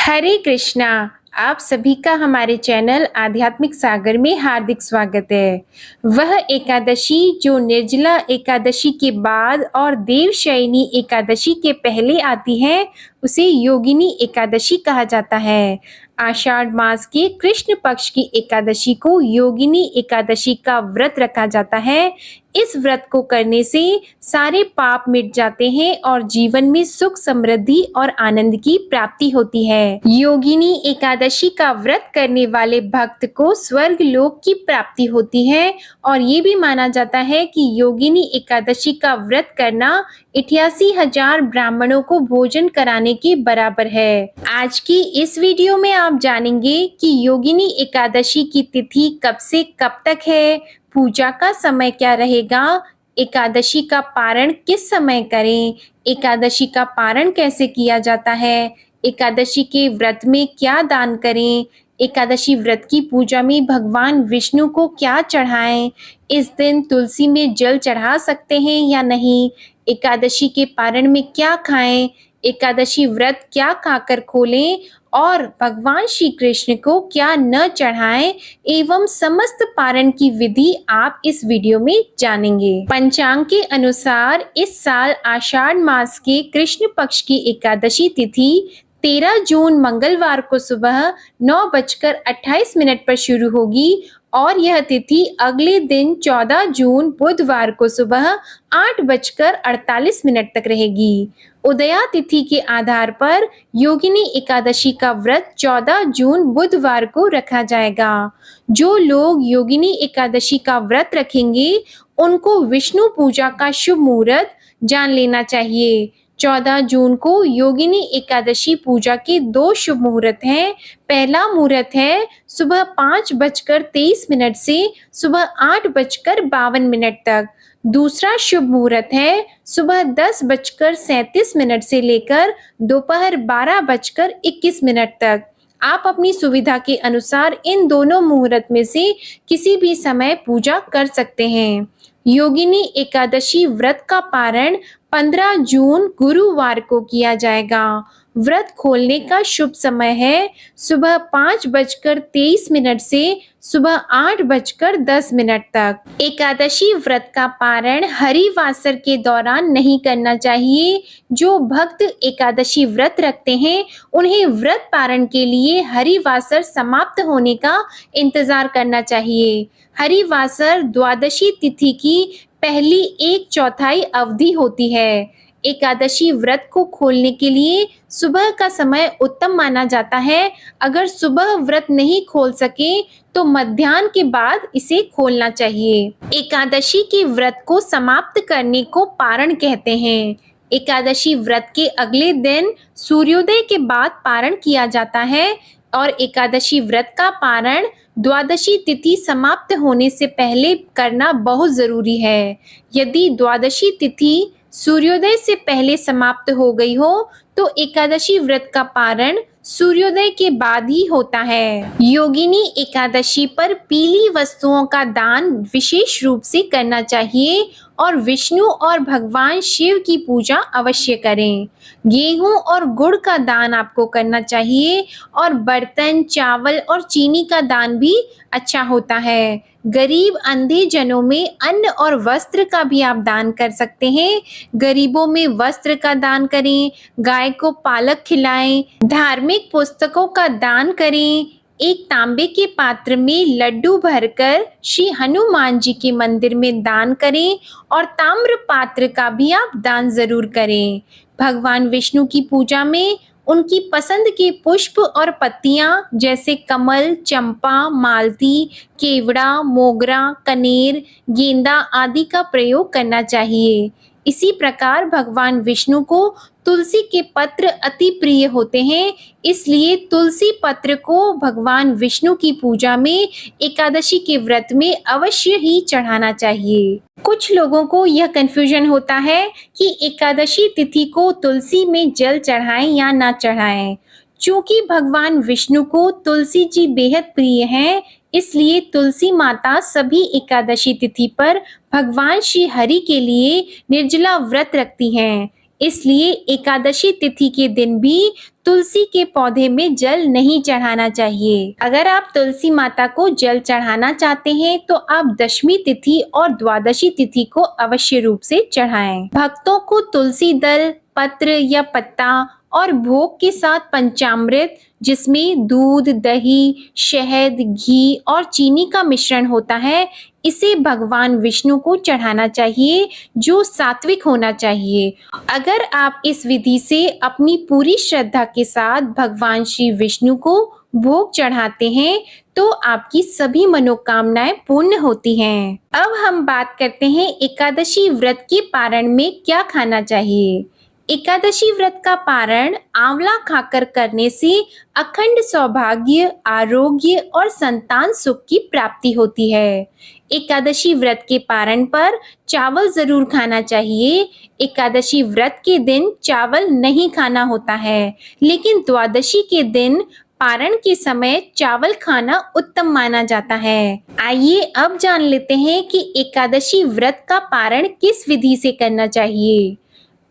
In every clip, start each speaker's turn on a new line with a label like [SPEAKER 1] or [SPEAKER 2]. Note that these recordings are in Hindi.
[SPEAKER 1] हरे कृष्णा। आप सभी का हमारे चैनल आध्यात्मिक सागर में हार्दिक स्वागत है। वह एकादशी जो निर्जला एकादशी के बाद और देवशयनी एकादशी के पहले आती है उसे योगिनी एकादशी कहा जाता है। आषाढ़ मास के कृष्ण पक्ष की एकादशी को योगिनी एकादशी का व्रत रखा जाता है। इस व्रत को करने से सारे पाप मिट जाते हैं और जीवन में सुख समृद्धि और आनंद की प्राप्ति होती है। योगिनी एकादशी का व्रत करने वाले भक्त को स्वर्ग लोक की प्राप्ति होती है और ये भी माना जाता है कि योगिनी एकादशी का व्रत करना 88,000 ब्राह्मणों को भोजन कराने के बराबर है। आज की इस वीडियो में आप जानेंगे कि योगिनी एकादशी की तिथि कब से कब तक है, पूजा का समय क्या रहेगा, एकादशी का पारण किस समय करें, एकादशी का पारण कैसे किया जाता है, एकादशी के व्रत में क्या दान करें, एकादशी व्रत की पूजा में भगवान विष्णु को क्या चढ़ाएं, इस दिन तुलसी में जल चढ़ा सकते हैं या नहीं, एकादशी के पारण में क्या खाएं, एकादशी व्रत क्या खाकर खोलें और भगवान श्री कृष्ण को क्या न चढ़ाएं एवं समस्त पारण की विधि आप इस वीडियो में जानेंगे। पंचांग के अनुसार इस साल आषाढ़ मास के कृष्ण पक्ष की एकादशी तिथि 13 जून मंगलवार को सुबह 9:28 पर शुरू होगी और यह तिथि अगले दिन 14 जून बुधवार को सुबह 8:48 तक रहेगी। उदया तिथि के आधार पर योगिनी एकादशी का व्रत 14 जून बुधवार को रखा जाएगा। जो लोग योगिनी एकादशी का व्रत रखेंगे उनको विष्णु पूजा का शुभ मुहूर्त जान लेना चाहिए। 14 जून को योगिनी एकादशी पूजा के 2 शुभ मुहूर्त हैं। पहला मुहूर्त है सुबह 5:23 से सुबह 8:52 तक। दूसरा शुभ मुहूर्त है सुबह 10:37 से लेकर दोपहर 12:21 तक। आप अपनी सुविधा के अनुसार इन दोनों मुहूर्त में से किसी भी समय पूजा कर सकते हैं। योगिनी एकादशी व्रत का पारण 15 जून गुरुवार को किया जाएगा। व्रत खोलने का शुभ समय है सुबह 5:23 से सुबह 8:10 तक। एकादशी व्रत का पारण हरिवासर के दौरान नहीं करना चाहिए। जो भक्त एकादशी व्रत रखते हैं उन्हें व्रत पारण के लिए हरिवासर समाप्त होने का इंतजार करना चाहिए। हरिवासर द्वादशी तिथि की पहली 1/4 अवधि होती है। एकादशी व्रत को खोलने के लिए सुबह का समय उत्तम माना जाता है। अगर सुबह व्रत नहीं खोल सके तो मध्याह्न के बाद इसे खोलना चाहिए। एकादशी के व्रत को समाप्त करने को पारण कहते हैं। एकादशी व्रत के अगले दिन सूर्योदय के बाद पारण किया जाता है और एकादशी व्रत का पारण द्वादशी तिथि समाप्त होने से पहले करना बहुत जरूरी है। यदि द्वादशी तिथि सूर्योदय से पहले समाप्त हो गई हो तो एकादशी व्रत का पारण सूर्योदय के बाद ही होता है। योगिनी एकादशी पर पीली वस्तुओं का दान विशेष रूप से करना चाहिए और विष्णु और भगवान शिव की पूजा अवश्य करें। गेहूं और गुड़ का दान आपको करना चाहिए और बर्तन, चावल और चीनी का दान भी अच्छा होता है। गरीब अंधे जनों में अन्न और वस्त्र का भी आप दान कर सकते हैं। गरीबों में वस्त्र का दान करें, गाय को पालक खिलाएं, धार्मिक पुस्तकों का दान करें, एक तांबे के पात्र में लड्डू भरकर श्री हनुमान जी के मंदिर में दान करें और ताम्र पात्र का भी आप दान जरूर करें। भगवान विष्णु की पूजा में उनकी पसंद के पुष्प और पत्तियां जैसे कमल, चंपा, मालती, केवड़ा, मोगरा, कनेर, गेंदा आदि का प्रयोग करना चाहिए। इसी प्रकार भगवान विष्णु को तुलसी के पत्र अति प्रिय होते हैं, इसलिए तुलसी पत्र को भगवान विष्णु की पूजा में एकादशी के व्रत में अवश्य ही चढ़ाना चाहिए। कुछ लोगों को यह कंफ्यूजन होता है कि एकादशी तिथि को तुलसी में जल चढ़ाएं या ना चढ़ाएं। चूंकि भगवान विष्णु को तुलसी जी बेहद प्रिय हैं, इसलिए तुलसी माता सभी एकादशी तिथि पर भगवान श्री हरि के लिए निर्जला व्रत रखती हैं। इसलिए एकादशी तिथि के दिन भी तुलसी के पौधे में जल नहीं चढ़ाना चाहिए। अगर आप तुलसी माता को जल चढ़ाना चाहते हैं तो आप दशमी तिथि और द्वादशी तिथि को अवश्य रूप से चढ़ाएं। भक्तों को तुलसी दल, पत्र या पत्ता और भोग के साथ पंचामृत, जिसमें दूध, दही, शहद, घी और चीनी का मिश्रण होता है, इसे भगवान विष्णु को चढ़ाना चाहिए, जो सात्विक होना चाहिए। अगर आप इस विधि से अपनी पूरी श्रद्धा के साथ भगवान श्री विष्णु को भोग चढ़ाते हैं तो आपकी सभी मनोकामनाएं पूर्ण होती हैं। अब हम बात करते हैं एकादशी व्रत के पारण में क्या खाना चाहिए। एकादशी व्रत का पारण आंवला खाकर करने से अखंड सौभाग्य, आरोग्य और संतान सुख की प्राप्ति होती है। एकादशी व्रत के पारण पर चावल जरूर खाना चाहिए। एकादशी व्रत के दिन चावल नहीं खाना होता है, लेकिन द्वादशी के दिन पारण के समय चावल खाना उत्तम माना जाता है। आइए अब जान लेते हैं कि एकादशी व्रत का पारण किस विधि से करना चाहिए।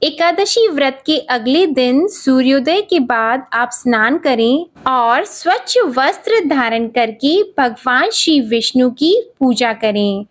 [SPEAKER 1] एकादशी व्रत के अगले दिन सूर्योदय के बाद आप स्नान करें और स्वच्छ वस्त्र धारण करके भगवान श्री विष्णु की पूजा करें।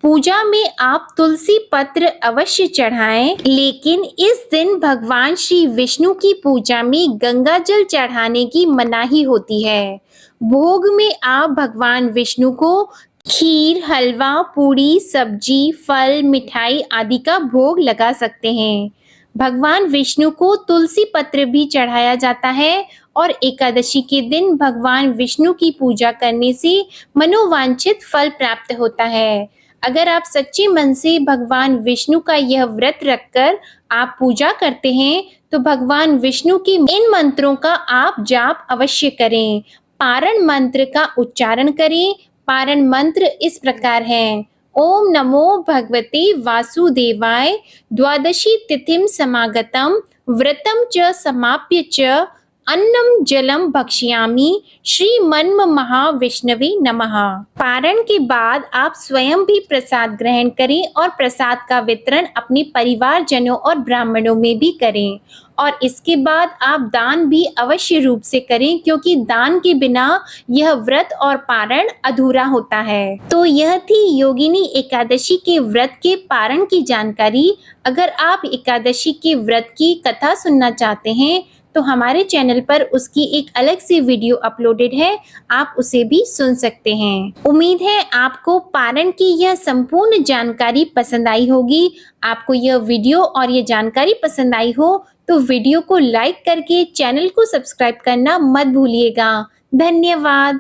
[SPEAKER 1] पूजा में आप तुलसी पत्र अवश्य चढ़ाएं, लेकिन इस दिन भगवान श्री विष्णु की पूजा में गंगा जल चढ़ाने की मनाही होती है। भोग में आप भगवान विष्णु को खीर, हलवा, पूड़ी, सब्जी, फल, मिठाई आदि का भोग लगा सकते हैं। भगवान विष्णु को तुलसी पत्र भी चढ़ाया जाता है और एकादशी के दिन भगवान विष्णु की पूजा करने से मनोवांछित फल प्राप्त होता है। अगर आप सच्चे मन से भगवान विष्णु का यह व्रत रखकर आप पूजा करते हैं तो भगवान विष्णु के इन मंत्रों का आप जाप अवश्य करें। पारण मंत्र का उच्चारण करें। पारण मंत्र इस प्रकार है: ओम नमो भगवते वासुदेवाय, द्वादशी तिथिम समागतम, व्रतम च समाप्य च अन्नम जलम भक्ष्यामि, श्री मन्म महाविष्णवे नमः। पारण के बाद आप स्वयं भी प्रसाद ग्रहण करें और प्रसाद का वितरण अपने परिवारजनों और ब्राह्मणों में भी करें। और इसके बाद आप दान भी अवश्य रूप से करें, क्योंकि दान के बिना यह व्रत और पारण अधूरा होता है। तो यह थी योगिनी एकादशी के व्रत के पारण की जानकारी। अगर आप एकादशी के व्रत की कथा सुनना चाहते हैं तो हमारे चैनल पर उसकी एक अलग से वीडियो अपलोडेड है, आप उसे भी सुन सकते हैं। उम्मीद है आपको पारण की यह संपूर्ण जानकारी पसंद आई होगी। आपको यह वीडियो और ये जानकारी पसंद आई हो तो वीडियो को लाइक करके चैनल को सब्सक्राइब करना मत भूलिएगा। धन्यवाद।